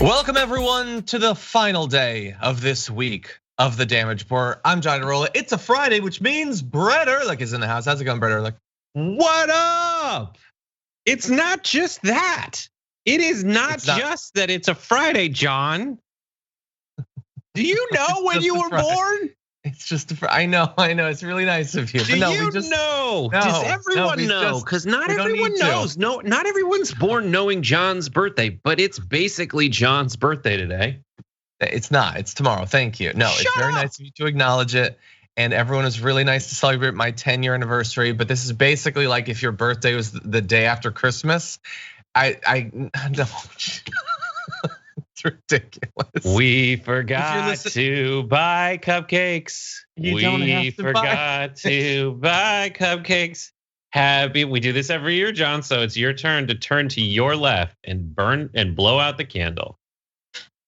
Welcome everyone to the final day of this week of the Damage Report. I'm John Rolla. It's a Friday, which means Brett Erlich is in the house. How's it going, Brett Erlich? What up? It's not just that. It is not just that it's a Friday, John. Do you know when you were born? It's just I know. It's really nice of you. Do but you know? Does everyone know? Because not everyone knows. No, not everyone's born knowing John's birthday, but it's basically John's birthday today. It's not. It's tomorrow. Thank you. No, it's very nice of you to acknowledge it. And everyone is really nice to celebrate my 10-year anniversary. But this is basically like if your birthday was the day after Christmas. I no. It's ridiculous. We forgot to buy cupcakes. We forgot to buy cupcakes. We do this every year, John. So it's your turn to turn to your left and burn and blow out the candle.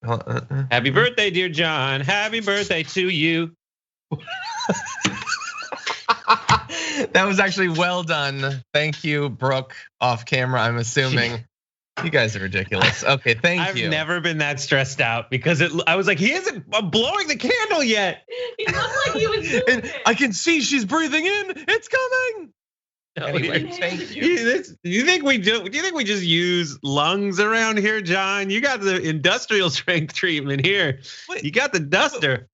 Happy birthday, dear John. Happy birthday to you. That was actually well done. Thank you, Brooke, off camera, I'm assuming. You guys are ridiculous. Okay, thank you. I've never been that stressed out because I was like, he isn't blowing the candle yet. He looked like he was doing it. I can see she's breathing in. It's coming. Anyway, thank you. Do you think we just use lungs around here, John? You got the industrial strength treatment here. You got the duster.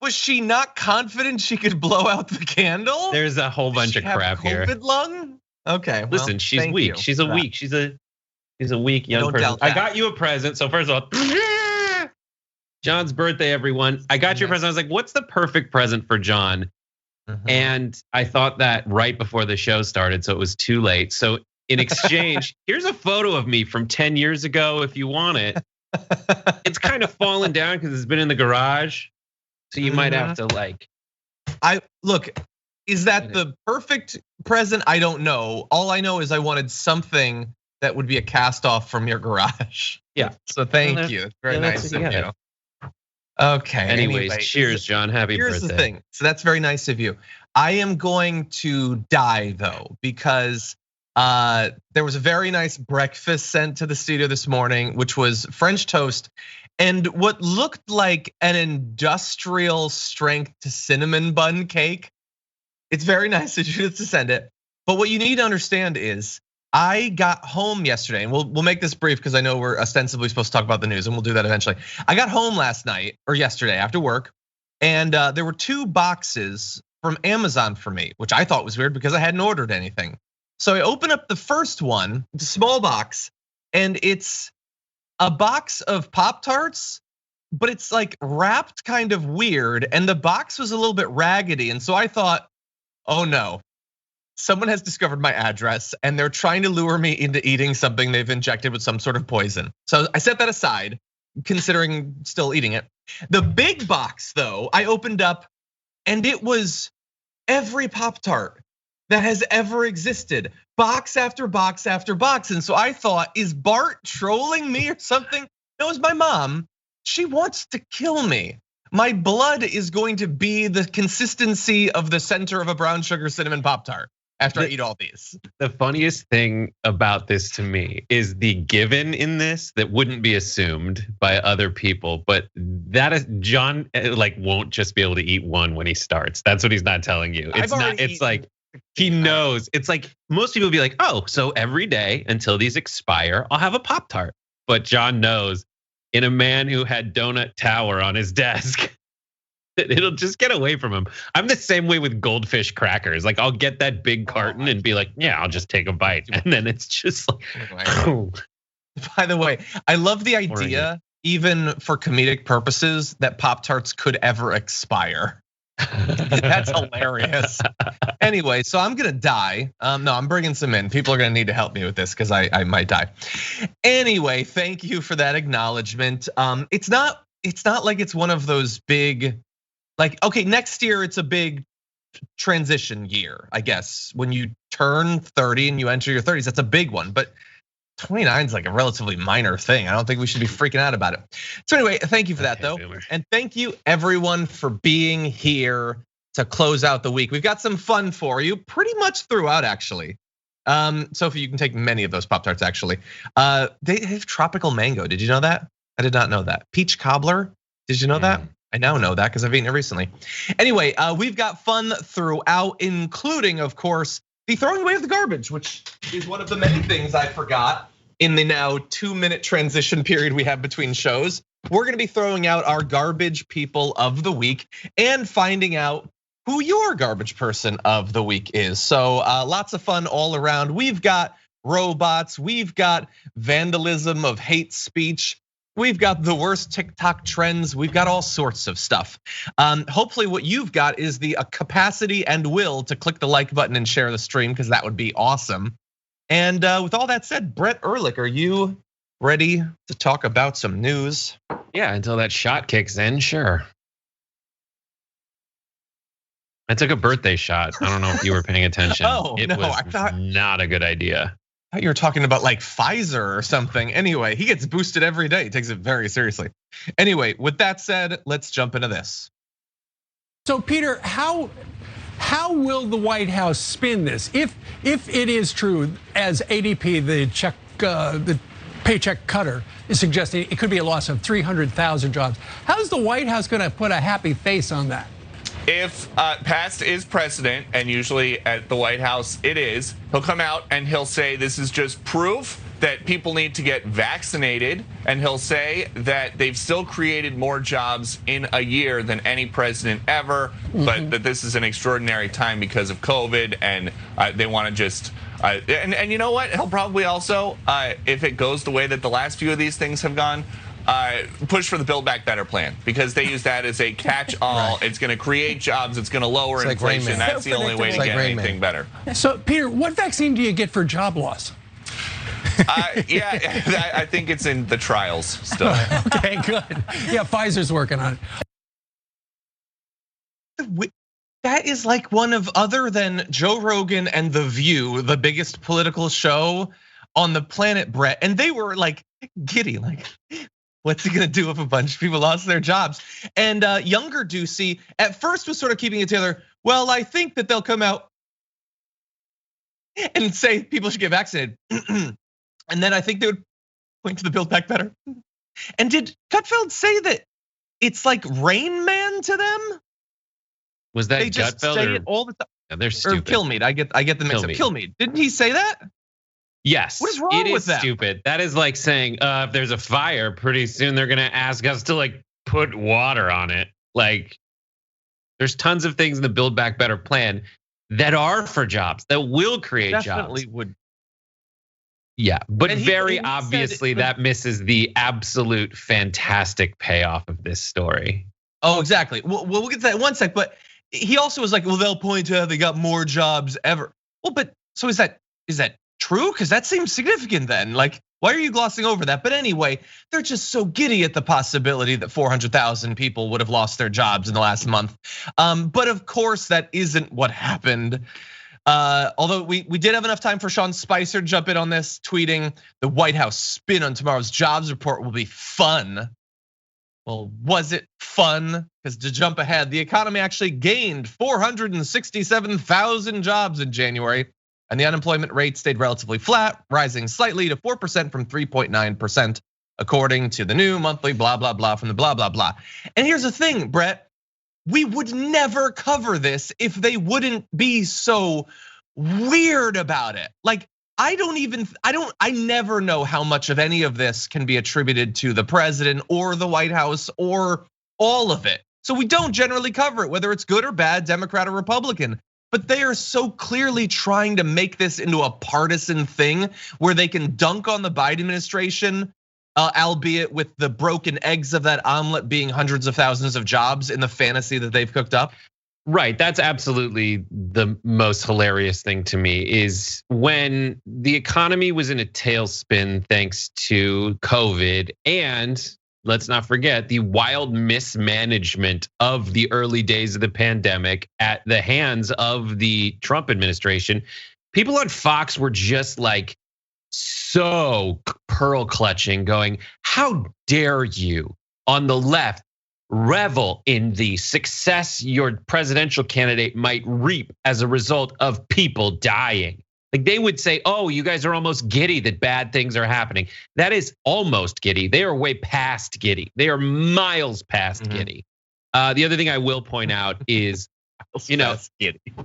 Was she not confident she could blow out the candle? There's a whole bunch of crap here. COVID lung? Okay. Well, listen, she's weak. She's a weak. She's a weak young person. I got you a present. So first of all, John's birthday, everyone. I got you a present. I was like, what's the perfect present for John? And I thought that right before the show started, so it was too late. So in exchange, here's a photo of me from 10 years ago if you want it. It's kind of fallen down because it's been in the garage. So you might have to like. Is that the perfect present? I don't know. All I know is I wanted something that would be a cast off from your garage. Yeah. So thank you. It's very nice of you. Okay. Anyways, cheers, John. Happy birthday. Here's the thing. So that's very nice of you. I am going to die though, because there was a very nice breakfast sent to the studio this morning, which was French toast and what looked like an industrial strength cinnamon bun cake. It's very nice of you to send it. But what you need to understand is I got home yesterday, and we'll make this brief because I know we're ostensibly supposed to talk about the news, and we'll do that eventually. I got home last night or yesterday after work, and there were 2 boxes from Amazon for me, which I thought was weird because I hadn't ordered anything. So I open up the first one, it's a small box, and it's a box of Pop-Tarts, but it's like wrapped kind of weird, and the box was a little bit raggedy, and so I thought, oh no, someone has discovered my address and they're trying to lure me into eating something they've injected with some sort of poison. So I set that aside, considering still eating it. The big box though, I opened up and it was every Pop-Tart that has ever existed, box after box after box. And so I thought, is Bart trolling me or something? No, it was my mom. She wants to kill me. My blood is going to be the consistency of the center of a brown sugar cinnamon Pop-Tart after I eat all these. The funniest thing about this to me is the given in this that wouldn't be assumed by other people, but that is John like won't just be able to eat one when he starts. That's what he's not telling you. It's like he knows. It's like most people be like, oh, so every day until these expire, I'll have a Pop-Tart. But John knows, in a man who had Donut Tower on his desk, it'll just get away from him. I'm the same way with goldfish crackers. Like I'll get that big carton and be like, yeah, I'll just take a bite. And then it's just like. By the way, I love the idea, even for comedic purposes, that Pop-Tarts could ever expire. That's hilarious. Anyway, so I'm gonna die. No, I'm bringing some in. People are gonna need to help me with this because I might die. Anyway, thank you for that acknowledgement. It's not like it's one of those big, like, okay, next year it's a big transition year, I guess. When you turn 30 and you enter your 30s, that's a big one. But 29 is like a relatively minor thing. I don't think we should be freaking out about it. So anyway, thank you for that though. And thank you everyone for being here to close out the week. We've got some fun for you pretty much throughout actually. Sophie, you can take many of those Pop-Tarts actually. They have tropical mango. Did you know that? I did not know that. Peach cobbler. Did you know that? I now know that because I've eaten it recently. Anyway, we've got fun throughout, including, of course, the throwing away of the garbage, which is one of the many things I forgot in the now 2-minute transition period we have between shows. We're gonna be throwing out our garbage people of the week and finding out who your garbage person of the week is. So lots of fun all around. We've got robots, we've got vandalism of hate speech, we've got the worst TikTok trends, we've got all sorts of stuff. Hopefully what you've got is the capacity and will to click the like button and share the stream, because that would be awesome. And with all that said, Brett Erlich, are you ready to talk about some news? Yeah, until that shot kicks in, sure. I took a birthday shot. I don't know if you were paying attention. It was I thought not a good idea. I thought you were talking about like Pfizer or something. Anyway, he gets boosted every day. He takes it very seriously. Anyway, with that said, let's jump into this. So Peter, how will the White House spin this? If it is true, as ADP, the paycheck cutter, is suggesting it could be a loss of 300,000 jobs, how's the White House going to put a happy face on that? If past is precedent, and usually at the White House it is, he'll come out and he'll say this is just proof that people need to get vaccinated, and he'll say that they've still created more jobs in a year than any president ever, but that this is an extraordinary time because of COVID, and they want to just and you know what? He'll probably also, if it goes the way that the last few of these things have gone, push for the Build Back Better plan, because they use that as a catch-all. Right. It's going to create jobs. It's going to lower inflation. That's the only way to get anything better. So, Peter, what vaccine do you get for job loss? Yeah, I think it's in the trials still. Okay, good. Yeah, Pfizer's working on it. That is like one of, other than Joe Rogan and The View, the biggest political show on the planet, Brett. And they were like giddy, like, what's he gonna do if a bunch of people lost their jobs? And younger Ducey at first was sort of keeping it together. Well, I think that they'll come out and say people should get vaccinated. And then I think they would point to the Build Back Better. And did Gutfeld say that it's like Rain Man to them? Was that they just Gutfeld say it all the time? Yeah, they're stupid. Or Kilmeade, I get the mix up. Kilmeade, didn't he say that? Yes. What is wrong with that? Stupid. That is like saying if there's a fire, pretty soon they're gonna ask us to like put water on it. Like, there's tons of things in the Build Back Better plan that are for jobs, that will create jobs. Definitely would. Yeah, but very obviously that misses the absolute fantastic payoff of this story. Oh, exactly. We'll get to that in one sec, but he also was like, well, they'll point to how they got more jobs ever. Well, but so is that true? Because that seems significant then. Like, why are you glossing over that? But anyway, they're just so giddy at the possibility that 400,000 people would have lost their jobs in the last month. But of course, that isn't what happened. Although we did have enough time for Sean Spicer to jump in on this, tweeting the White House spin on tomorrow's jobs report will be fun. Well, was it fun? Because to jump ahead, the economy actually gained 467,000 jobs in January, and the unemployment rate stayed relatively flat, rising slightly to 4% from 3.9%, according to the new monthly blah, blah, blah from the blah, blah, blah. And here's the thing, Brett, we would never cover this if they wouldn't be so weird about it. Like, I never know how much of any of this can be attributed to the president or the White House or all of it. So we don't generally cover it, whether it's good or bad, Democrat or Republican. But they are so clearly trying to make this into a partisan thing where they can dunk on the Biden administration, albeit with the broken eggs of that omelet being hundreds of thousands of jobs in the fantasy that they've cooked up. Right, that's absolutely the most hilarious thing to me is when the economy was in a tailspin thanks to COVID, and let's not forget the wild mismanagement of the early days of the pandemic at the hands of the Trump administration. People on Fox were just like so pearl clutching, going, how dare you on the left revel in the success your presidential candidate might reap as a result of people dying. Like they would say, oh, you guys are almost giddy that bad things are happening. That is almost giddy. They are way past giddy. They are miles past giddy. The other thing I will point out is,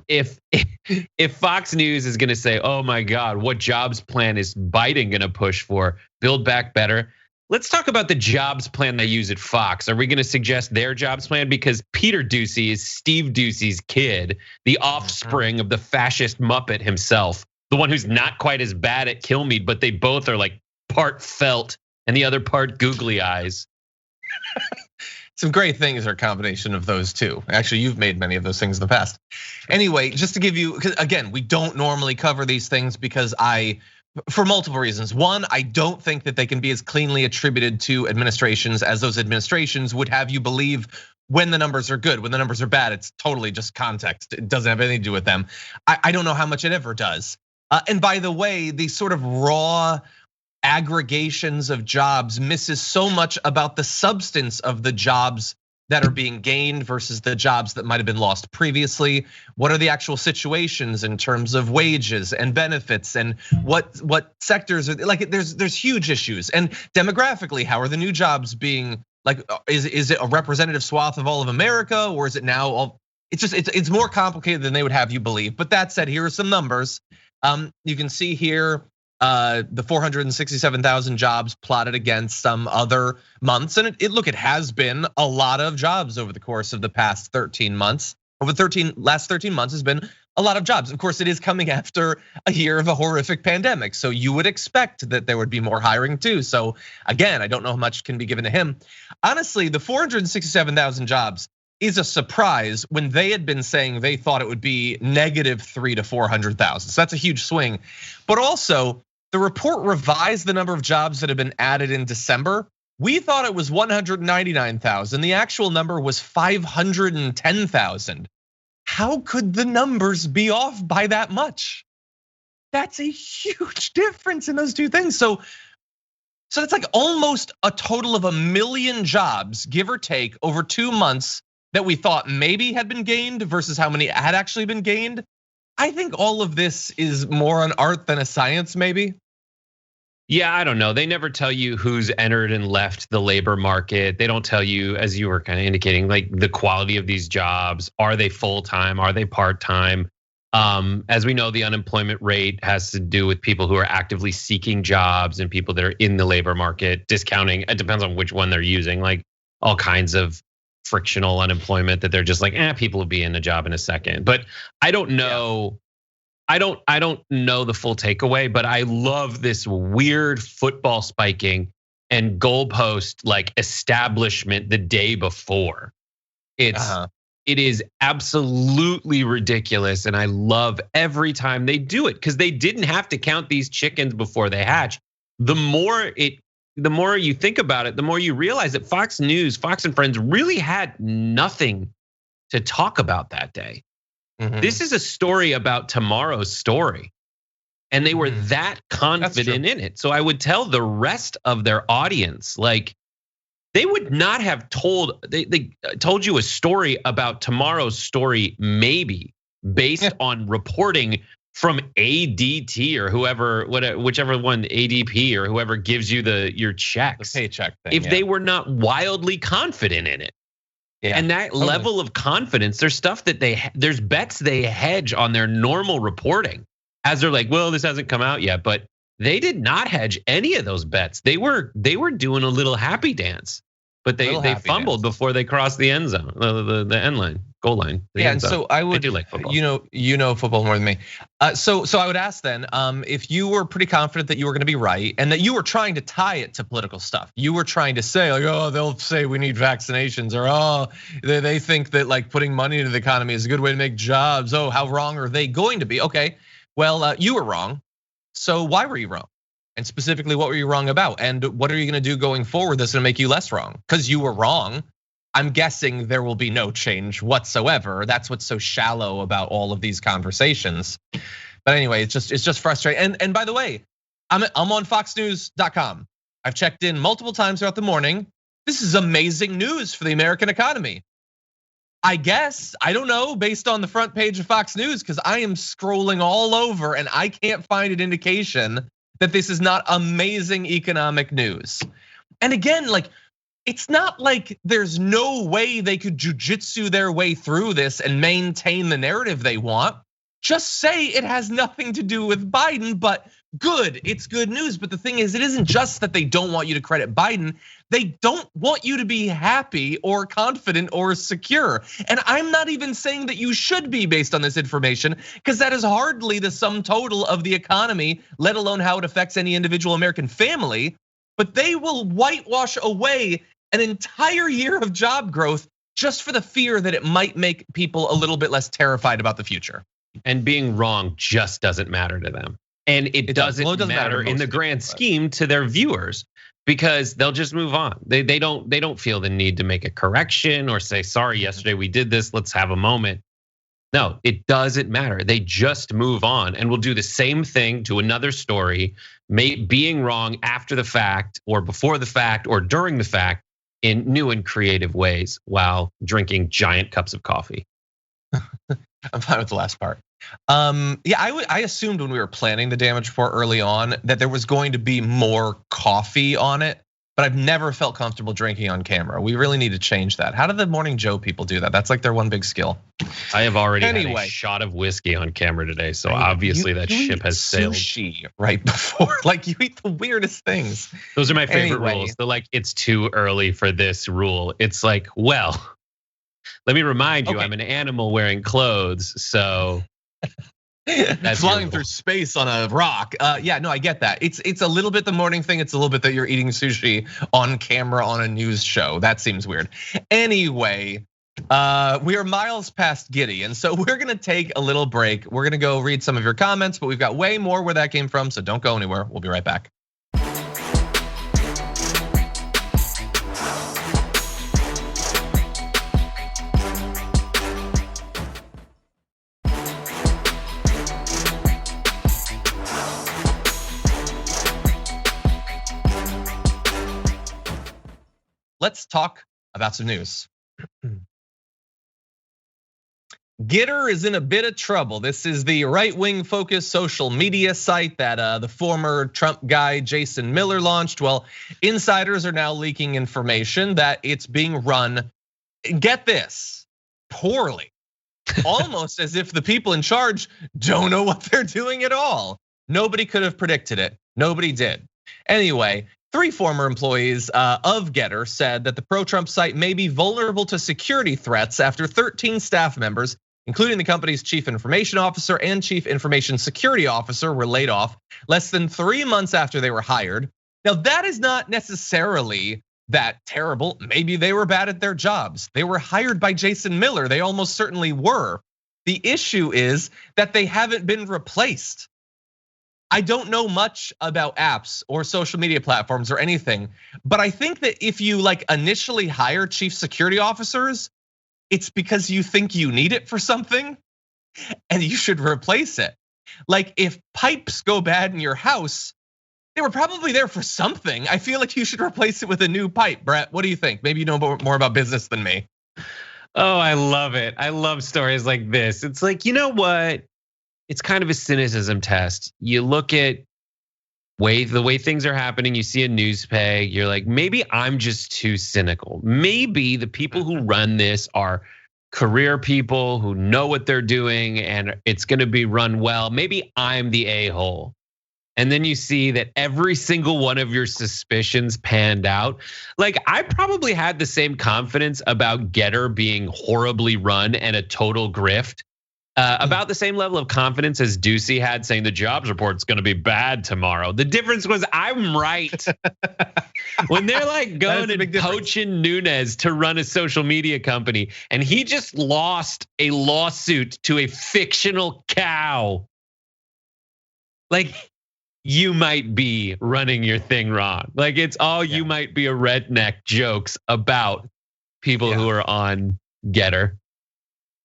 if Fox News is gonna say, oh my God, what jobs plan is Biden gonna push for? Build back better. Let's talk about the jobs plan they use at Fox. Are we gonna suggest their jobs plan? Because Peter Doocy is Steve Doocy's kid, the offspring of the fascist Muppet himself. The one who's not quite as bad at kill me, but they both are like part felt and the other part googly eyes. Some great things are a combination of those two. Actually, you've made many of those things in the past. Anyway, just to give you, because again, we don't normally cover these things because for multiple reasons. One, I don't think that they can be as cleanly attributed to administrations as those administrations would have you believe when the numbers are good. When the numbers are bad, it's totally just context. It doesn't have anything to do with them. I don't know how much it ever does. And by the way, these sort of raw aggregations of jobs misses so much about the substance of the jobs that are being gained versus the jobs that might have been lost previously. What are the actual situations in terms of wages and benefits, and what sectors are like? There's huge issues. And demographically, how are the new jobs being, like, is it a representative swath of all of America, or is it now all? It's more complicated than they would have you believe. But that said, here are some numbers. You can see here the 467,000 jobs plotted against some other months, and it has been a lot of jobs over the course of the past 13 months. Over last 13 months has been a lot of jobs. Of course, it is coming after a year of a horrific pandemic, so you would expect that there would be more hiring too. So again, I don't know how much can be given to him. Honestly, the 467,000 jobs is a surprise when they had been saying they thought it would be -3 to 400,000. So that's a huge swing. But also, the report revised the number of jobs that have been added in December. We thought it was 199,000. The actual number was 510,000. How could the numbers be off by that much? That's a huge difference in those two things. So it's like almost a total of 1 million jobs, give or take, over 2 months that we thought maybe had been gained versus how many had actually been gained. I think all of this is more an art than a science, maybe. Yeah, I don't know. They never tell you who's entered and left the labor market. They don't tell you, as you were kind of indicating, like the quality of these jobs. Are they full-time? Are they part-time? As we know, the unemployment rate has to do with people who are actively seeking jobs and people that are in the labor market, discounting. It depends on which one they're using, like all kinds of frictional unemployment that they're just like, people will be in a job in a second. But I don't know. I don't know the full takeaway, but I love this weird football spiking and goalpost like establishment the day before. It is absolutely ridiculous, and I love every time they do it because they didn't have to count these chickens before they hatch. The more you think about it, the more you realize that Fox News, Fox and Friends really had nothing to talk about that day. This is a story about tomorrow's story. And they were that confident in it. So I would tell the rest of their audience, like, they would not have they told you a story about tomorrow's story, maybe based on reporting from ADT or whichever one, ADP or whoever gives you your checks. The paycheck thing. If they were not wildly confident in it. Yeah, and that level of confidence, there's stuff that there's bets they hedge on their normal reporting as they're like, well, this hasn't come out yet, but they did not hedge any of those bets. They were doing a little happy dance, but they fumbled before they crossed the end zone, the end line, goal line. Yeah, and so I would, like football. You know football more than me. So I would ask then, if you were pretty confident that you were going to be right and that you were trying to tie it to political stuff, you were trying to say like, oh, they'll say we need vaccinations, or oh, they think that like putting money into the economy is a good way to make jobs. Oh, how wrong are they going to be? Okay, well, you were wrong. So why were you wrong? And specifically, what were you wrong about? And what are you going to do going forward that's going to make you less wrong? Because you were wrong. I'm guessing there will be no change whatsoever. That's what's so shallow about all of these conversations. But anyway, it's just frustrating. And by the way, I'm on foxnews.com. I've checked in multiple times throughout the morning. This is amazing news for the American economy. I guess, I don't know, based on the front page of Fox News, because I am scrolling all over and I can't find an indication that this is not amazing economic news. And again, like, it's not like there's no way they could jujitsu their way through this and maintain the narrative they want. Just say it has nothing to do with Biden, but good, it's good news. But the thing is, it isn't just that they don't want you to credit Biden. They don't want you to be happy or confident or secure. And I'm not even saying that you should be based on this information, because that is hardly the sum total of the economy, let alone how it affects any individual American family. But they will whitewash away an entire year of job growth just for the fear that it might make people a little bit less terrified about the future. And being wrong just doesn't matter to them. And it doesn't matter in the grand scheme to their viewers, because they'll just move on. They don't feel the need to make a correction or say, sorry, yesterday we did this, let's have a moment. No, it doesn't matter. They just move on and will do the same thing to another story, being wrong after the fact or before the fact or during the fact in new and creative ways while drinking giant cups of coffee. I'm fine with the last part. Yeah, I assumed when we were planning the damage report early on that there was going to be more coffee on it, but I've never felt comfortable drinking on camera. We really need to change that. How do the Morning Joe people do that? That's like their one big skill. I have already had a shot of whiskey on camera today, so obviously that ship has sailed. Sushi right before, like you eat the weirdest things. Those are my favorite rules. They're like, it's too early for this rule. It's like, well, let me remind you, I'm an animal wearing clothes, so that's flying through space on a rock. Yeah, no, I get that. It's a little bit the morning thing. It's a little bit that you're eating sushi on camera on a news show. That seems weird. Anyway, we are miles past giddy, and so we're gonna take a little break. We're gonna go read some of your comments, but we've got way more where that came from, so don't go anywhere. We'll be right back. Let's talk about some news. GETTR is in a bit of trouble. This is the right-wing focused social media site that the former Trump guy Jason Miller launched. Well, insiders are now leaking information that it's being run, get this, poorly. Almost as if the people in charge don't know what they're doing at all. Nobody could have predicted it. Nobody did. Anyway, 3 former employees of GETTR said that the pro-Trump site may be vulnerable to security threats after 13 staff members, including the company's chief information officer and chief information security officer, were laid off less than 3 months after they were hired. Now, that is not necessarily that terrible. Maybe they were bad at their jobs. They were hired by Jason Miller. They almost certainly were. The issue is that they haven't been replaced. I don't know much about apps or social media platforms or anything, but I think that if you like initially hire chief security officers, it's because you think you need it for something and you should replace it. Like if pipes go bad in your house, they were probably there for something. I feel like you should replace it with a new pipe. Brett, what do you think? Maybe you know more about business than me. Oh, I love it. I love stories like this. It's like, you know what? It's kind of a cynicism test. You look at the way things are happening, you see a news peg, you're like, maybe I'm just too cynical. Maybe the people who run this are career people who know what they're doing and it's gonna be run well. Maybe I'm the a-hole. And then you see that every single one of your suspicions panned out. Like I probably had the same confidence about GETTR being horribly run and a total grift. About the same level of confidence as Ducey had saying the jobs report's gonna be bad tomorrow. The difference was I'm right. When they're like going and poaching Nunes to run a social media company, and he just lost a lawsuit to a fictional cow. Like you might be running your thing wrong. Like it's all you might be a redneck jokes about people who are on GETTR.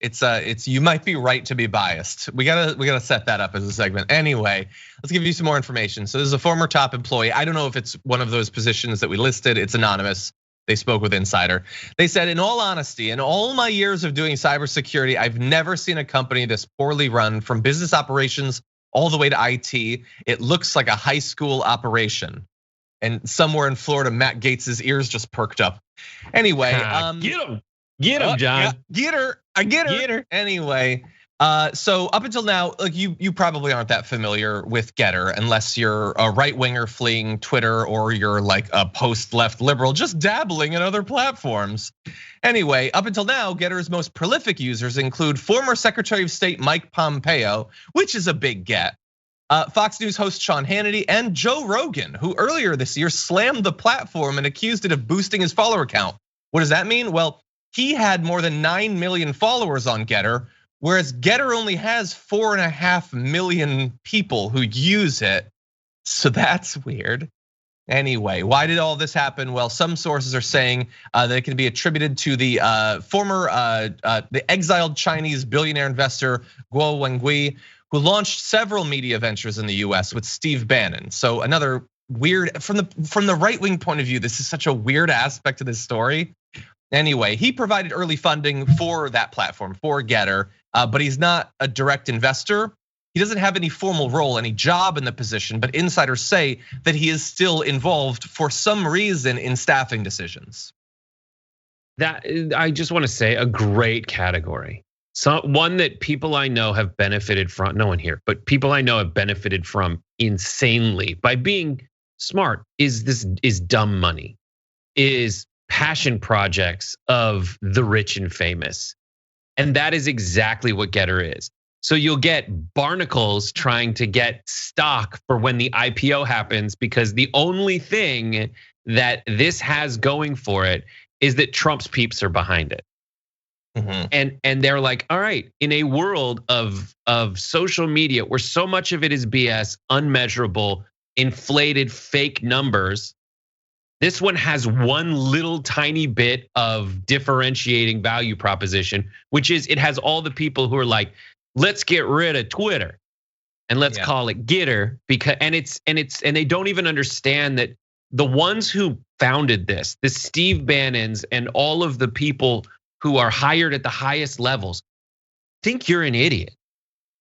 It's you might be right to be biased. We gotta set that up as a segment. Anyway, let's give you some more information. So this is a former top employee. I don't know if it's one of those positions that we listed. It's anonymous. They spoke with Insider. They said, in all honesty, in all my years of doing cybersecurity, I've never seen a company this poorly run, from business operations all the way to IT. It looks like a high school operation. And somewhere in Florida, Matt Gaetz's ears just perked up. Anyway, get him, John. Get her. Anyway, so up until now, like you probably aren't that familiar with GETTR unless you're a right winger fleeing Twitter, or you're like a post-left liberal just dabbling in other platforms. Anyway, up until now, GETTR's most prolific users include former Secretary of State Mike Pompeo, which is a big get. Fox News host Sean Hannity and Joe Rogan, who earlier this year slammed the platform and accused it of boosting his follower count. What does that mean? Well, he had more than 9 million followers on GETTR, whereas GETTR only has 4.5 million people who use it. So that's weird. Anyway, why did all this happen? Well, some sources are saying that it can be attributed to the the exiled Chinese billionaire investor Guo Wengui, who launched several media ventures in the US with Steve Bannon. So another weird, from the right-wing point of view, this is such a weird aspect of this story. Anyway, he provided early funding for that platform, for GETTR, but he's not a direct investor. He doesn't have any formal role, any job in the position, but insiders say that he is still involved for some reason in staffing decisions. That, I just want to say, a great category. So one that people I know have benefited from, no one here, but people I know have benefited from insanely by being smart is dumb money, is passion projects of the rich and famous. And that is exactly what GETTR is. So you'll get barnacles trying to get stock for when the IPO happens, because the only thing that this has going for it is that Trump's peeps are behind it. And they're like, all right, in a world of social media where so much of it is BS, unmeasurable, inflated fake numbers, this one has one little tiny bit of differentiating value proposition, which is it has all the people who are like, let's get rid of Twitter and let's call it GETTR, because and they don't even understand that the ones who founded this, the Steve Bannons and all of the people who are hired at the highest levels, think you're an idiot.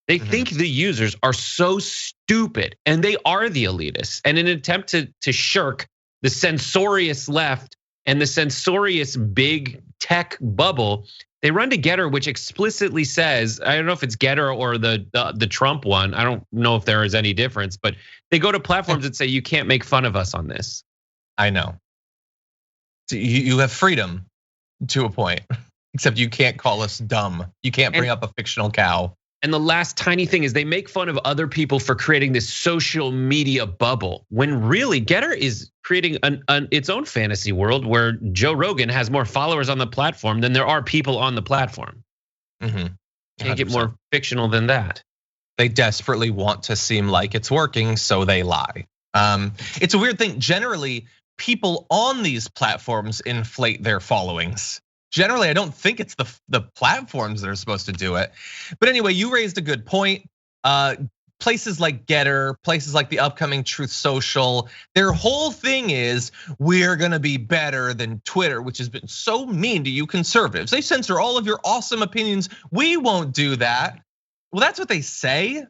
They think the users are so stupid, and they are the elitists. And in an attempt to shirk the censorious left and the censorious big tech bubble, they run to GETTR, which explicitly says, I don't know if it's GETTR or the Trump one, I don't know if there is any difference, but they go to platforms that say you can't make fun of us on this. I know. So you have freedom to a point, except you can't call us dumb. You can't bring up a fictional cow. And the last tiny thing is they make fun of other people for creating this social media bubble, when really GETTR is creating its own fantasy world where Joe Rogan has more followers on the platform than there are people on the platform. Can't get more fictional than that. They desperately want to seem like it's working, so they lie. It's a weird thing. Generally, people on these platforms inflate their followings. Generally, I don't think it's the platforms that are supposed to do it. But anyway, you raised a good point. Places like GETTR, places like the upcoming Truth Social, their whole thing is we're gonna be better than Twitter, which has been so mean to you conservatives. They censor all of your awesome opinions. We won't do that. Well, that's what they say.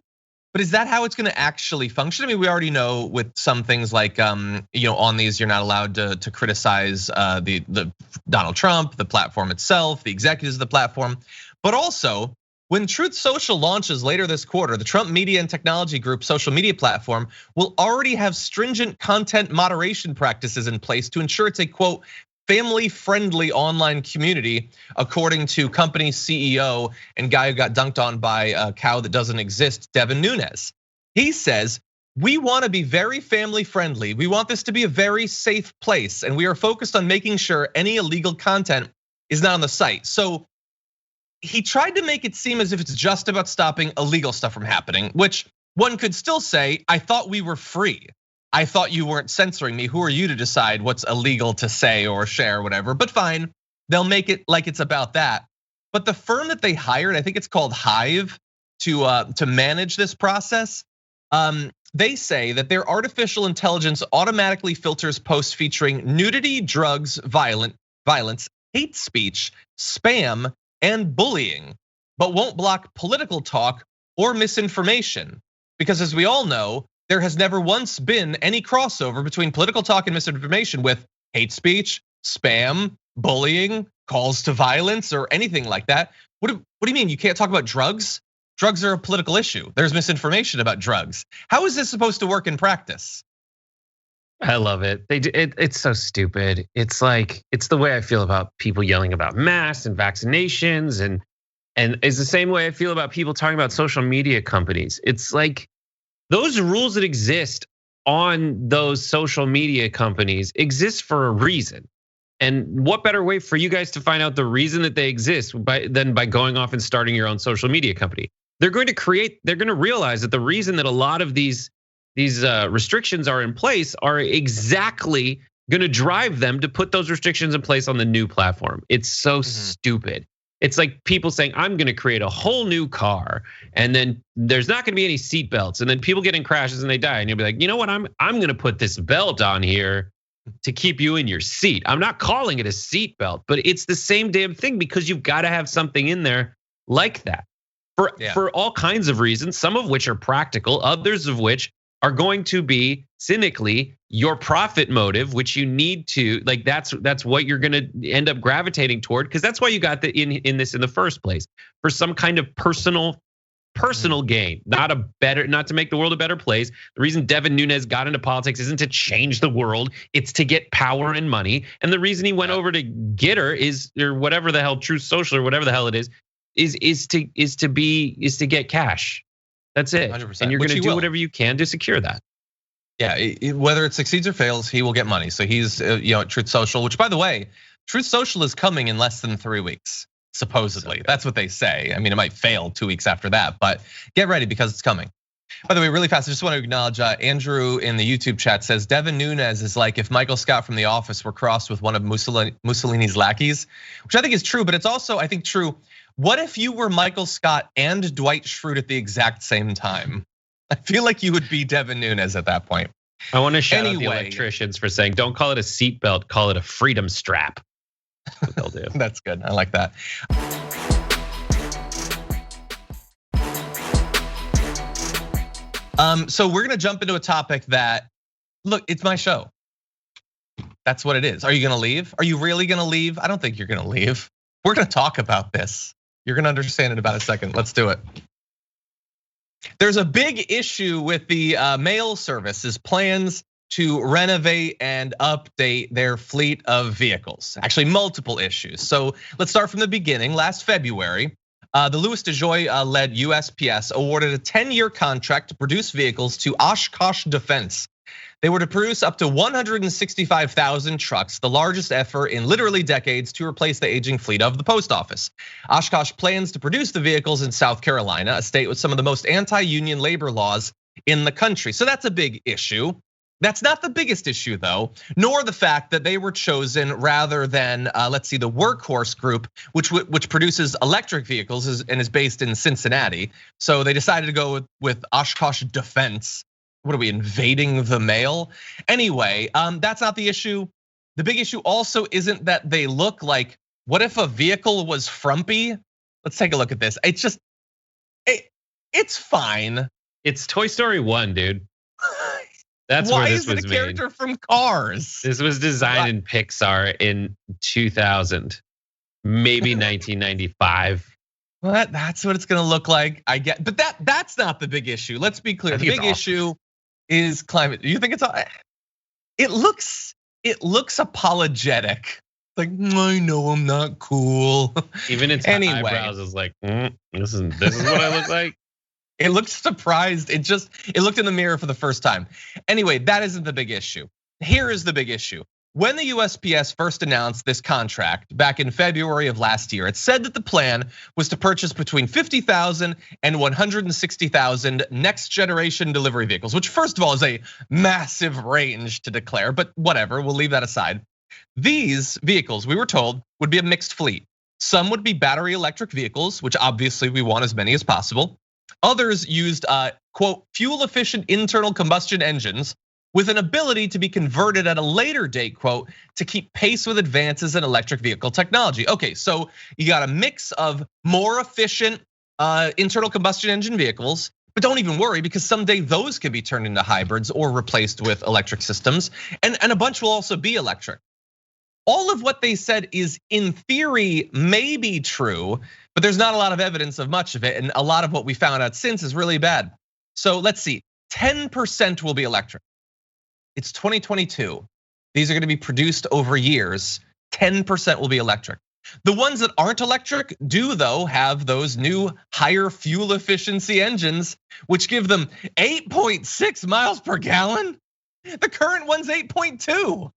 But is that how it's gonna actually function? I mean, we already know with some things like, on these, you're not allowed to criticize the Donald Trump, the platform itself, the executives of the platform. But also, when Truth Social launches later this quarter, the Trump Media and Technology Group social media platform will already have stringent content moderation practices in place to ensure it's a, quote, family-friendly online community, according to company CEO and guy who got dunked on by a cow that doesn't exist, Devin Nunes. He says, we want to be very family-friendly. We want this to be a very safe place, and we are focused on making sure any illegal content is not on the site. So he tried to make it seem as if it's just about stopping illegal stuff from happening, which one could still say, I thought we were free. I thought you weren't censoring me. Who are you to decide what's illegal to say or share or whatever? But fine, they'll make it like it's about that. But the firm that they hired, I think it's called Hive, to manage this process, They say that their artificial intelligence automatically filters posts featuring nudity, drugs, violence, hate speech, spam, and bullying, but won't block political talk or misinformation. Because as we all know, there has never once been any crossover between political talk and misinformation with hate speech, spam, bullying, calls to violence, or anything like that. What do you mean you can't talk about drugs? Drugs are a political issue. There's misinformation about drugs. How is this supposed to work in practice? I love it. It's so stupid. It's like, it's the way I feel about people yelling about masks and vaccinations, and it's the same way I feel about people talking about social media companies. It's like those rules that exist on those social media companies exist for a reason. And what better way for you guys to find out the reason that they exist than by going off and starting your own social media company? They're going to realize that the reason that a lot of these restrictions are in place are exactly going to drive them to put those restrictions in place on the new platform. It's so stupid. It's like people saying, I'm going to create a whole new car, and then there's not going to be any seat belts, and then people get in crashes and they die, and you'll be like, you know what? I'm going to put this belt on here to keep you in your seat. I'm not calling it a seat belt, but it's the same damn thing, because you've got to have something in there like that for all kinds of reasons, some of which are practical, others of which are going to be cynically your profit motive, which you need to, like, that's what you're gonna end up gravitating toward, because that's why you got in this in the first place, for some kind of personal gain, not to make the world a better place. The reason Devin Nunes got into politics isn't to change the world, it's to get power and money. And the reason he went over to GETTR or whatever the hell, Truth Social or whatever the hell it is to get cash. That's it. 100%. And you're going to do whatever you can to secure that. Yeah, whether it succeeds or fails, he will get money. So he's at Truth Social, which, by the way, Truth Social is coming in less than 3 weeks, supposedly. That's what they say. I mean, it might fail 2 weeks after that, but get ready because it's coming. By the way, really fast, I just want to acknowledge Andrew in the YouTube chat says Devin Nunes is like if Michael Scott from The Office were crossed with one of Mussolini's lackeys, which I think is true, but it's also, I think, true. What if you were Michael Scott and Dwight Schrute at the exact same time? I feel like you would be Devin Nunes at that point. I want to shout out the electricians for saying, don't call it a seatbelt, call it a freedom strap. That's what they'll do. That's good, I like that. So we're gonna jump into a topic that, look, it's my show. That's what it is. Are you gonna leave? Are you really gonna leave? I don't think you're gonna leave. We're gonna talk about this. You're gonna understand in about a second. Let's do it. There's a big issue with the mail service's plans to renovate and update their fleet of vehicles. Actually, multiple issues. So let's start from the beginning. Last February, the Louis DeJoy-led USPS awarded a 10-year contract to produce vehicles to Oshkosh Defense. They were to produce up to 165,000 trucks, the largest effort in literally decades to replace the aging fleet of the post office. Oshkosh plans to produce the vehicles in South Carolina, a state with some of the most anti-union labor laws in the country. So that's a big issue. That's not the biggest issue though, nor the fact that they were chosen rather than, let's see, the Workhorse Group, which produces electric vehicles and is based in Cincinnati. So they decided to go with Oshkosh Defense. What are we, invading the mail? Anyway, that's not the issue. The big issue also isn't that they look like, what if a vehicle was frumpy? Let's take a look at this. It's just, it's fine. It's Toy Story 1, dude. That's why where this is it was a made. character from Cars? This was designed in Pixar in 2000, maybe 1995. Well, that's what it's gonna look like, I get. But that's not the big issue. Let's be clear. The big issue is climate. You think it's all? It looks apologetic. Like, I know I'm not cool. Even its eyebrows is like, this is what I look like. It looked surprised. It looked in the mirror for the first time. Anyway, that isn't the big issue. Here is the big issue. When the USPS first announced this contract back in February of last year, it said that the plan was to purchase between 50,000 and 160,000 next generation delivery vehicles, which first of all is a massive range to declare, but whatever, we'll leave that aside. These vehicles, we were told, would be a mixed fleet. Some would be battery electric vehicles, which obviously we want as many as possible. Others used, quote, fuel-efficient internal combustion engines with an ability to be converted at a later date, quote, to keep pace with advances in electric vehicle technology. Okay, so you got a mix of more efficient internal combustion engine vehicles, but don't even worry because someday those can be turned into hybrids or replaced with electric systems, and a bunch will also be electric. All of what they said is in theory maybe true, but there's not a lot of evidence of much of it, and a lot of what we found out since is really bad. So let's see, 10% will be electric. It's 2022. These are gonna be produced over years. 10% will be electric. The ones that aren't electric do though have those new higher fuel efficiency engines, which give them 8.6 miles per gallon. The current one's 8.2.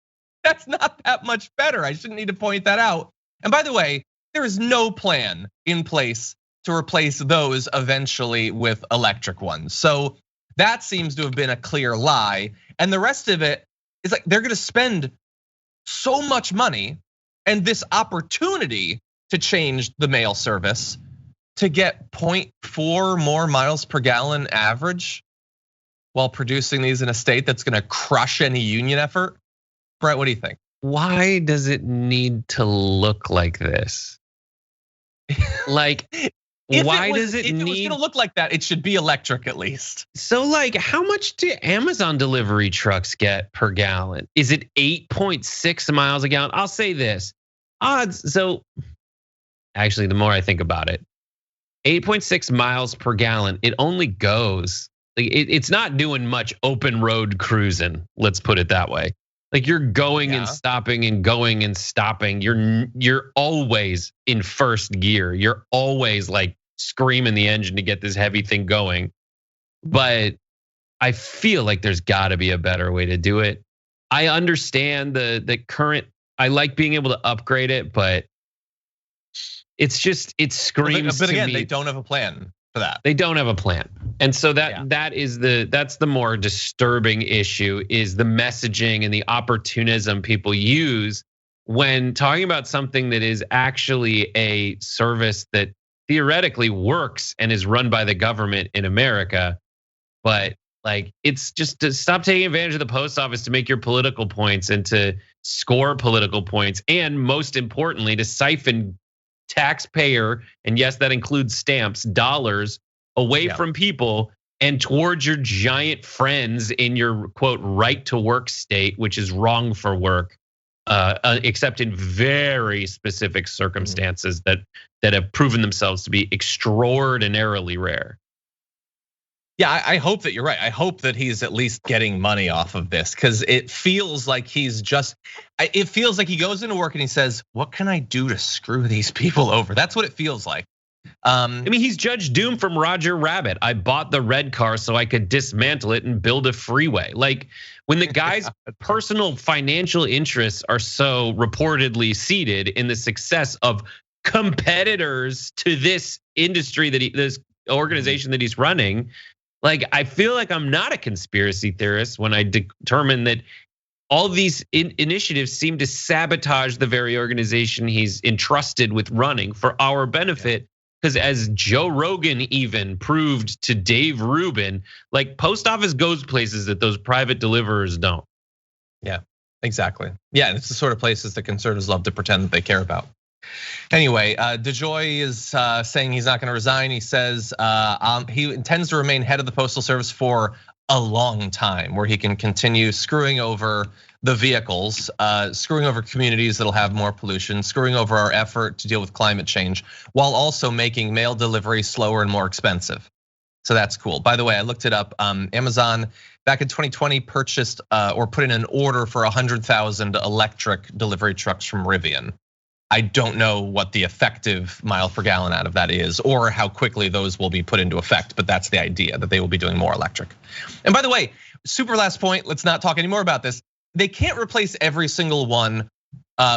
That's not that much better. I shouldn't need to point that out. And by the way, there is no plan in place to replace those eventually with electric ones. So that seems to have been a clear lie. And the rest of it is like they're gonna spend so much money and this opportunity to change the mail service to get 0.4 more miles per gallon average while producing these in a state that's gonna crush any union effort. Brett, what do you think? Why does it need to look like this? Like, why does it need? If it was gonna look like that, it should be electric at least. So like, how much do Amazon delivery trucks get per gallon? Is it 8.6 miles a gallon? I'll say this, odds. So actually, the more I think about it, 8.6 miles per gallon, it only goes, like it's not doing much open road cruising. Let's put it that way. Like you're going and stopping and going and stopping. You're always in first gear. You're always like screaming the engine to get this heavy thing going. But I feel like there's got to be a better way to do it. I understand the current. I like being able to upgrade it, but it's just it screams. But again, to me, they don't have a plan for that. They don't have a plan. And so that's the more disturbing issue is the messaging and the opportunism people use when talking about something that is actually a service that theoretically works and is run by the government in America. But like, it's just to stop taking advantage of the post office to make your political points and to score political points. And most importantly, to siphon taxpayer, and yes, that includes stamps, dollars away from people and towards your giant friends in your quote right to work state, which is wrong for work, except in very specific circumstances that have proven themselves to be extraordinarily rare. Yeah, I hope that you're right. I hope that he's at least getting money off of this because it feels like it feels like he goes into work and he says, what can I do to screw these people over? That's what it feels like. I mean, he's Judge Doom from Roger Rabbit. I bought the red car so I could dismantle it and build a freeway. Like when the guy's personal financial interests are so reportedly seated in the success of competitors to this industry this organization that he's running. Like, I feel like I'm not a conspiracy theorist when I determine that all these initiatives seem to sabotage the very organization he's entrusted with running for our benefit. Because as Joe Rogan even proved to Dave Rubin, like post office goes places that those private deliverers don't. Yeah, exactly. Yeah, and it's the sort of places that conservatives love to pretend that they care about. Anyway, DeJoy is saying he's not going to resign. He says he intends to remain head of the Postal Service for a long time, where he can continue screwing over the vehicles, screwing over communities that'll have more pollution, screwing over our effort to deal with climate change, while also making mail delivery slower and more expensive. So that's cool. By the way, I looked it up. Amazon back in 2020 purchased or put in an order for 100,000 electric delivery trucks from Rivian. I don't know what the effective mile per gallon out of that is or how quickly those will be put into effect, but that's the idea, that they will be doing more electric. And by the way, super last point, let's not talk anymore about this. They can't replace every single one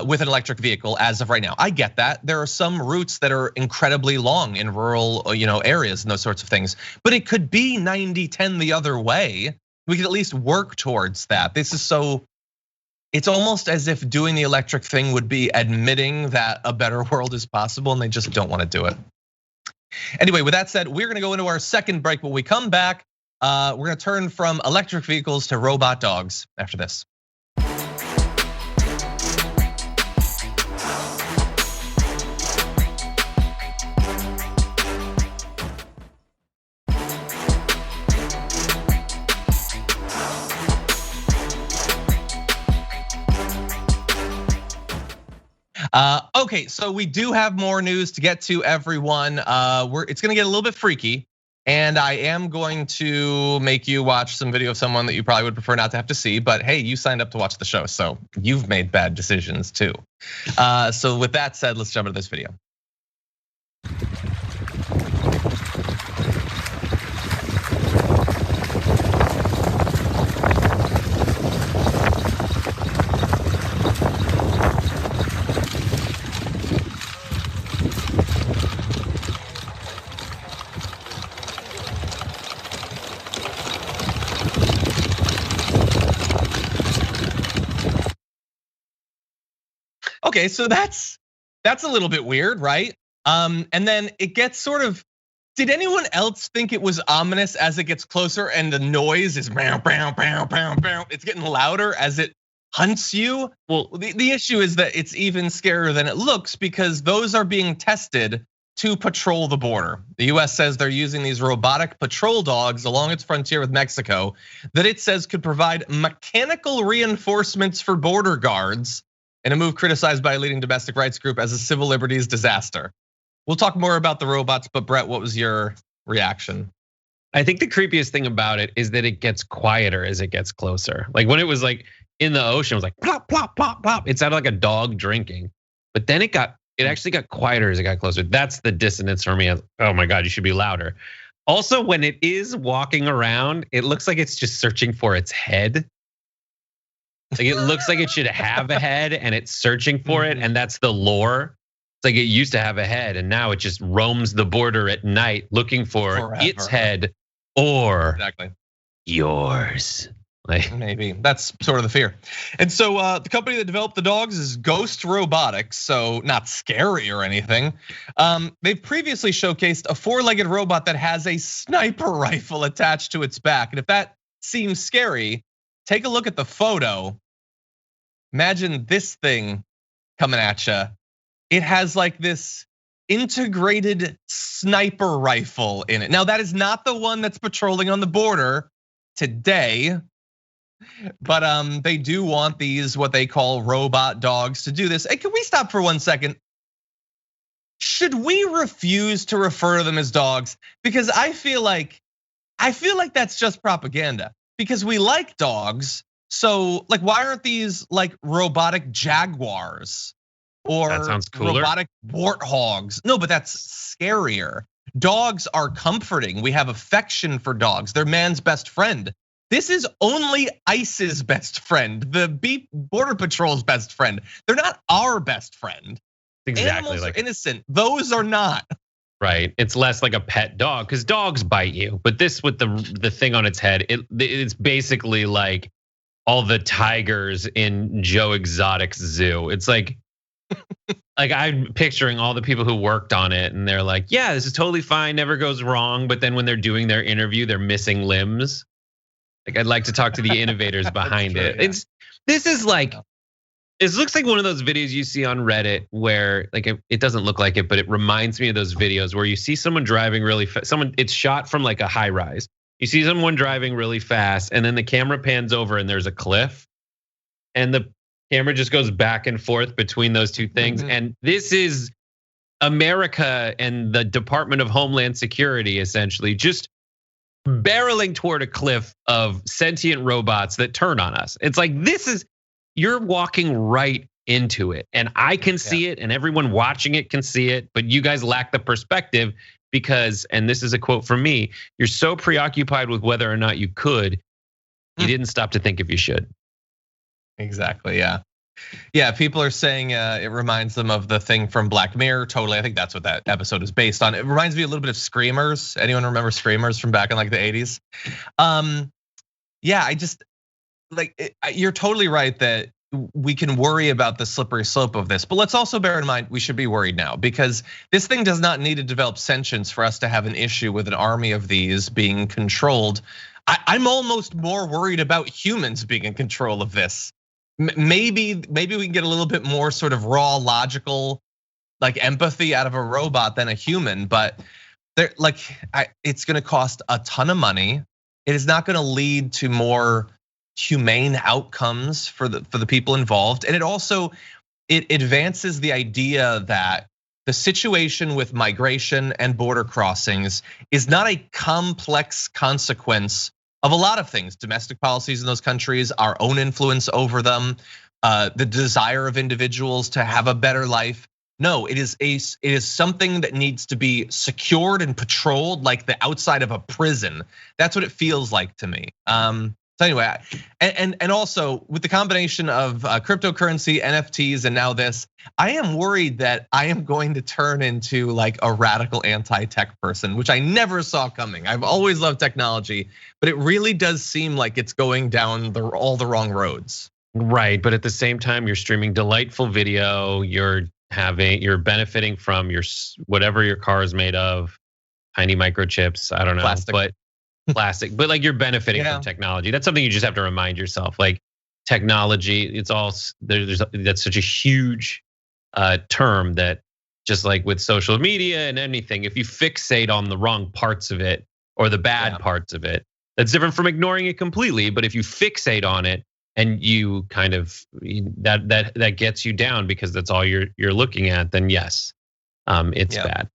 with an electric vehicle as of right now. I get that. There are some routes that are incredibly long in rural areas and those sorts of things, but it could be 90-10 the other way. We could at least work towards that. This is so, it's almost as if doing the electric thing would be admitting that a better world is possible and they just don't want to do it. Anyway, with that said, we're gonna go into our second break. When we come back, we're gonna turn from electric vehicles to robot dogs after this. Okay, so we do have more news to get to, everyone. It's gonna get a little bit freaky, and I am going to make you watch some video of someone that you probably would prefer not to have to see. But hey, you signed up to watch the show, so you've made bad decisions too. So with that said, let's jump into this video. Okay, so that's a little bit weird, right? And then it gets sort of, did anyone else think it was ominous as it gets closer and the noise is bow, bow, bow, bow, bow. It's getting louder as it hunts you? Well, the issue is that it's even scarier than it looks because those are being tested to patrol the border. The US says they're using these robotic patrol dogs along its frontier with Mexico that it says could provide mechanical reinforcements for border guards, in a move criticized by a leading domestic rights group as a civil liberties disaster. We'll talk more about the robots, but Brett, what was your reaction? I think the creepiest thing about it is that it gets quieter as it gets closer. Like when it was like in the ocean, it was like plop, plop, plop, plop. It sounded like a dog drinking, but then it actually got quieter as it got closer. That's the dissonance for me. Oh my God, you should be louder. Also, when it is walking around, it looks like it's just searching for its head. Like it looks like it should have a head and it's searching for it, and that's the lore. It's like it used to have a head and now it just roams the border at night looking for its head or yours. Like maybe that's sort of the fear. And so the company that developed the dogs is Ghost Robotics, so not scary or anything. They've previously showcased a 4-legged robot that has a sniper rifle attached to its back. And if that seems scary, take a look at the photo. Imagine this thing coming at you. It has like this integrated sniper rifle in it. Now that is not the one that's patrolling on the border today, but they do want these, what they call robot dogs, to do this. Hey, can we stop for 1 second? Should we refuse to refer to them as dogs? Because I feel like that's just propaganda. Because we like dogs, so like, why aren't these like robotic jaguars or that sounds cooler. Robotic warthogs? No, but that's scarier. Dogs are comforting. We have affection for dogs. They're man's best friend. This is only ICE's best friend, the Border Patrol's best friend. They're not our best friend. Exactly. Animals are innocent. Those are not. Right, it's less like a pet dog because dogs bite you, but this with the thing on its head, it's basically like all the tigers in Joe Exotic's zoo. It's like I'm picturing all the people who worked on it, and they're like, "Yeah, this is totally fine, never goes wrong." But then when they're doing their interview, they're missing limbs. Like I'd like to talk to the innovators behind true, it. Yeah. This is like. It looks like one of those videos you see on Reddit where like it doesn't look like it, but it reminds me of those videos where you see someone driving really fast. It's shot from like a high rise. You see someone driving really fast and then the camera pans over and there's a cliff and the camera just goes back and forth between those two things. And this is America and the Department of Homeland Security essentially just barreling toward a cliff of sentient robots that turn on us. It's like, you're walking right into it, and I can see it, and everyone watching it can see it, but you guys lack the perspective because, and this is a quote from me, you're so preoccupied with whether or not you could, you didn't stop to think if you should. Exactly, yeah. Yeah, people are saying it reminds them of the thing from Black Mirror. Totally, I think that's what that episode is based on. It reminds me a little bit of Screamers. Anyone remember Screamers from back in like the 80s? Yeah, I just, like, you're totally right that we can worry about the slippery slope of this, but let's also bear in mind we should be worried now because this thing does not need to develop sentience for us to have an issue with an army of these being controlled. I'm almost more worried about humans being in control of this. Maybe we can get a little bit more sort of raw, logical, like empathy out of a robot than a human, but it's going to cost a ton of money. It is not going to lead to more humane outcomes for the people involved, and it advances the idea that the situation with migration and border crossings is not a complex consequence of a lot of things: domestic policies in those countries, our own influence over them, the desire of individuals to have a better life. No, it is something that needs to be secured and patrolled like the outside of a prison. That's what it feels like to me. So anyway, and also with the combination of cryptocurrency, NFTs, and now this, I am worried that I am going to turn into like a radical anti-tech person, which I never saw coming. I've always loved technology, but it really does seem like it's going down all the wrong roads. Right, but at the same time, you're streaming delightful video. You're benefiting from whatever your car is made of, tiny microchips. I don't know, plastic, but like you're benefiting from technology. That's something you just have to remind yourself. Like technology, it's all that's such a huge term that just like with social media and anything, if you fixate on the wrong parts of it or the bad parts of it, that's different from ignoring it completely. But if you fixate on it and you kind of that gets you down because that's all you're looking at, then yes, it's bad.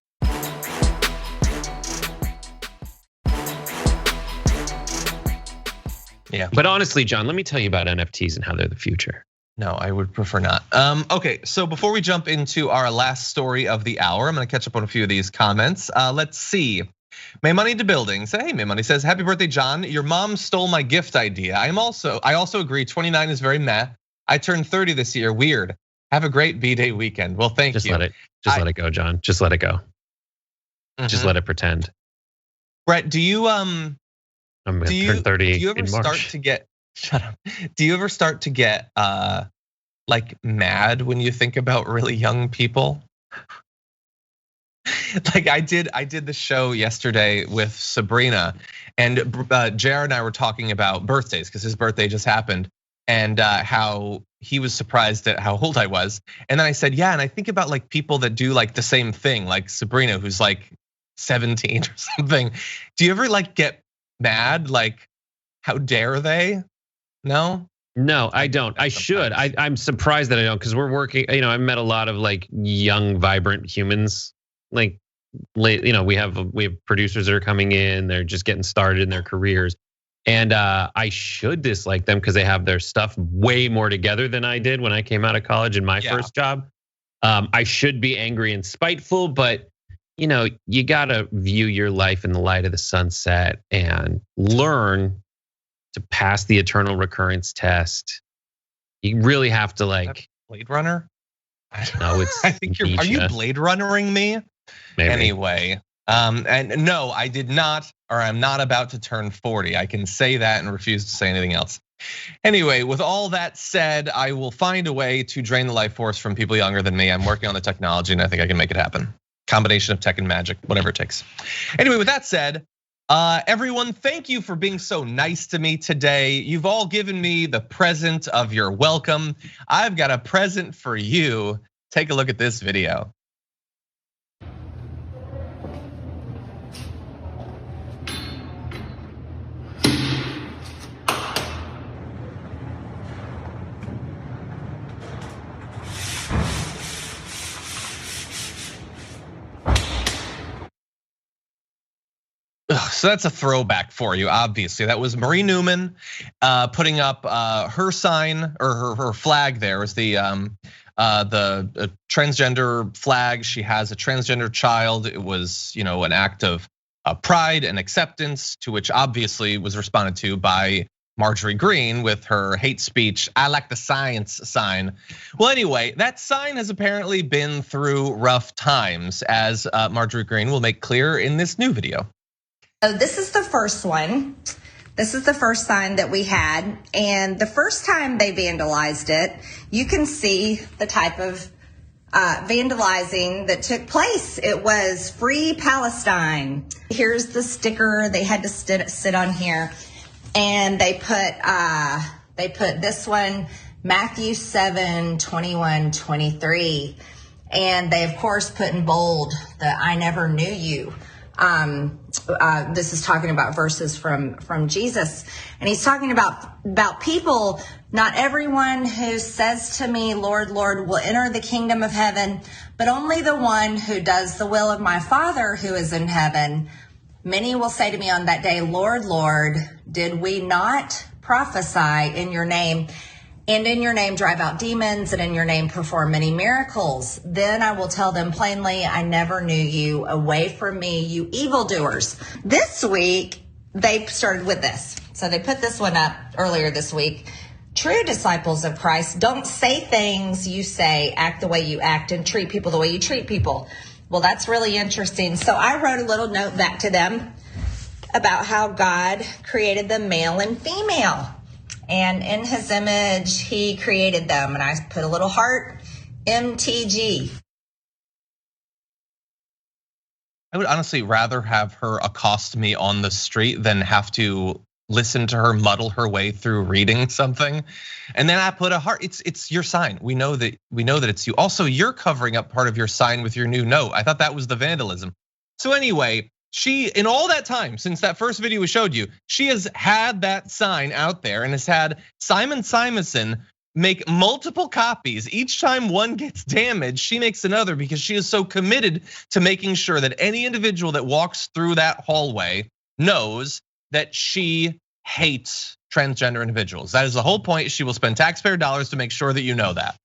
Yeah. But honestly, John, let me tell you about NFTs and how they're the future. No, I would prefer not. Okay, so before we jump into our last story of the hour, I'm gonna catch up on a few of these comments. Let's see. May Money to Building. Hey, May Money says, happy birthday, John. Your mom stole my gift idea. I also agree, 29 is very meh. I turned 30 this year, weird. Have a great B-Day weekend. Well, thank you. Just let it go, John. Just let it go. Just let it pretend. Brett, do you I'm gonna turn 30 do you ever in March. Shut up. Do you ever start to get like mad when you think about really young people? Like I did the show yesterday with Sabrina, and JR and I were talking about birthdays because his birthday just happened, and how he was surprised at how old I was. And then I said, yeah, and I think about like people that do like the same thing, like Sabrina, who's like 17 or something. Do you ever like get mad? Like, how dare they? No, I don't. I should. I'm surprised that I don't, because we're working. I've met a lot of like young, vibrant humans. Like, we have producers that are coming in. They're just getting started in their careers, and I should dislike them because they have their stuff way more together than I did when I came out of college in my first job. I should be angry and spiteful, but you gotta view your life in the light of the sunset and learn to pass the eternal recurrence test. You really have to like Blade Runner. No, it's. I think are you Blade Runnering me? Maybe. Anyway, and no, I did not, or I'm not about to turn 40. I can say that and refuse to say anything else. Anyway, with all that said, I will find a way to drain the life force from people younger than me. I'm working on the technology, and I think I can make it happen. Combination of tech and magic, whatever it takes. Anyway, with that said, everyone, thank you for being so nice to me today. You've all given me the present of your welcome. I've got a present for you. Take a look at this video. So that's a throwback for you, obviously. That was Marie Newman putting up her sign, or her flag. There was the transgender flag. She has a transgender child. It was, an act of pride and acceptance, to which obviously was responded to by Marjorie Greene with her hate speech, I like the science sign. Well, anyway, that sign has apparently been through rough times, as Marjorie Greene will make clear in this new video. So this is the first one. The This is the first sign that we had. And the first time they vandalized it, you can see the type of vandalizing that took place. It was Free Palestine. Here's the sticker. They had to sit on here. And they put this one, Matthew 7:21-23. And they, of course, put in bold the I never knew you. This is talking about verses from Jesus. And he's talking about people. Not everyone who says to me, Lord, Lord, will enter the kingdom of heaven, but only the one who does the will of my Father who is in heaven. Many will say to me on that day, Lord, Lord, did we not prophesy in your name? And in your name drive out demons, and in your name perform many miracles. Then I will tell them plainly, I never knew you. Away from me, you evildoers. This week, they started with this. So they put this one up earlier this week. True disciples of Christ don't say things you say, act the way you act, and treat people the way you treat people. Well, that's really interesting. So I wrote a little note back to them about how God created them male and female. And in his image, he created them. And I put a little heart, MTG. I would honestly rather have her accost me on the street than have to listen to her muddle her way through reading something. And then I put a heart. It's your sign. We know that it's you. Also, you're covering up part of your sign with your new note. I thought that was the vandalism. So anyway, she, in all that time since that first video we showed you, she has had that sign out there and has had Simon Simonson make multiple copies. Each time one gets damaged, she makes another because she is so committed to making sure that any individual that walks through that hallway knows that she hates transgender individuals. That is the whole point. She will spend taxpayer dollars to make sure that you know that.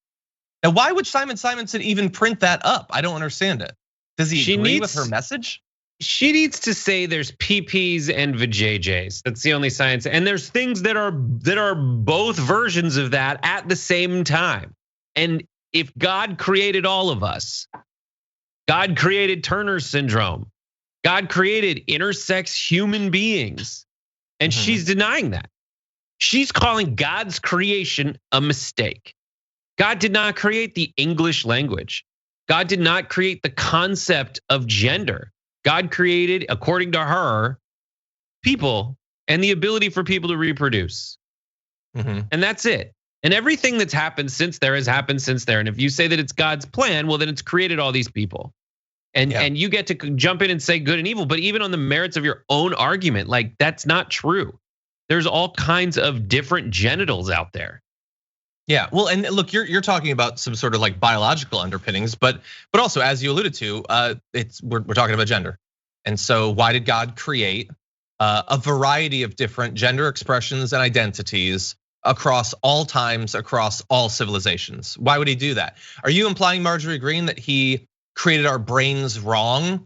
Now, why would Simon Simonson even print that up? I don't understand it. Does he agree with her message? She needs to say there's PPs and vajayjays. That's the only science. And there's things that are both versions of that at the same time. And if God created all of us, God created Turner syndrome, God created intersex human beings, and she's denying that. She's calling God's creation a mistake. God did not create the English language. God did not create the concept of gender. God created, according to her, people and the ability for people to reproduce. And that's it. And everything that's happened since there has happened since there. And if you say that it's God's plan, well, then it's created all these people. And you get to jump in and say good and evil. But even on the merits of your own argument, like that's not true. There's all kinds of different genitals out there. Yeah, well, and look, you're talking about some sort of like biological underpinnings, but also as you alluded to, we're talking about gender, and so why did God create a variety of different gender expressions and identities across all times, across all civilizations? Why would he do that? Are you implying, Marjorie Greene, that he created our brains wrong?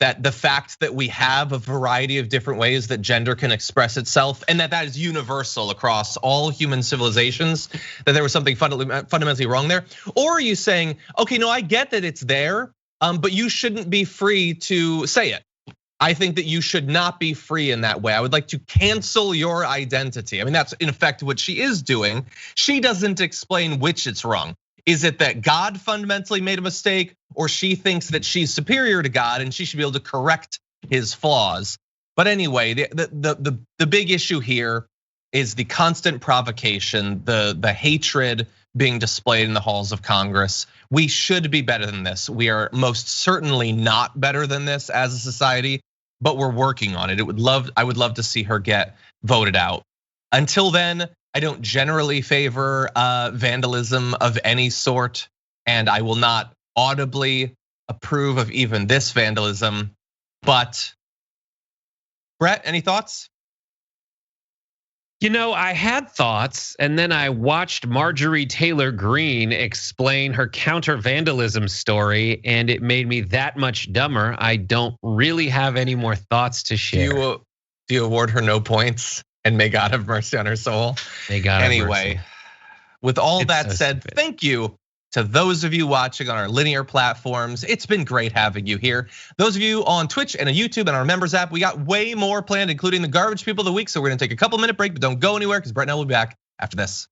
That the fact that we have a variety of different ways that gender can express itself, and that is universal across all human civilizations, that there was something fundamentally wrong there? Or are you saying, okay, no, I get that it's there, but you shouldn't be free to say it? I think that you should not be free in that way. I would like to cancel your identity. I mean, that's in effect what she is doing. She doesn't explain which it's wrong. Is it that God fundamentally made a mistake, or she thinks that she's superior to God and she should be able to correct his flaws? But anyway, the big issue here is the constant provocation, the hatred being displayed in the halls of Congress. We should be better than this. We are most certainly not better than this as a society, but we're working on it. I would love to see her get voted out. Until then, I don't generally favor vandalism of any sort, and I will not audibly approve of even this vandalism. But Brett, any thoughts? You know, I had thoughts, and then I watched Marjorie Taylor Greene explain her counter vandalism story, and it made me that much dumber. I don't really have any more thoughts to share. Do you award her no points? And may God have mercy on her soul. May God have mercy. Anyway, with all that said, thank you To those of you watching on our linear platforms, it's been great having you here. Those of you on Twitch and on YouTube and our members app, we got way more planned, including the garbage people of the week. So we're gonna take a couple minute break, but don't go anywhere because Brett and I will be back after this.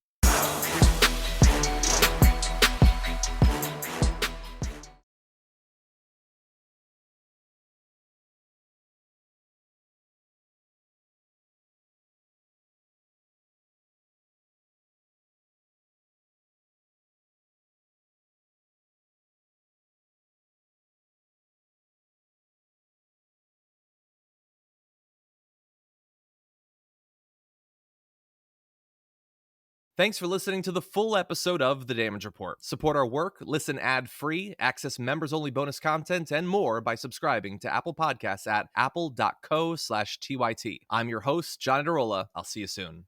Thanks for listening to the full episode of The Damage Report. Support our work, listen ad-free, access members-only bonus content, and more by subscribing to Apple Podcasts at apple.co/TYT. I'm your host, John Adarola. I'll see you soon.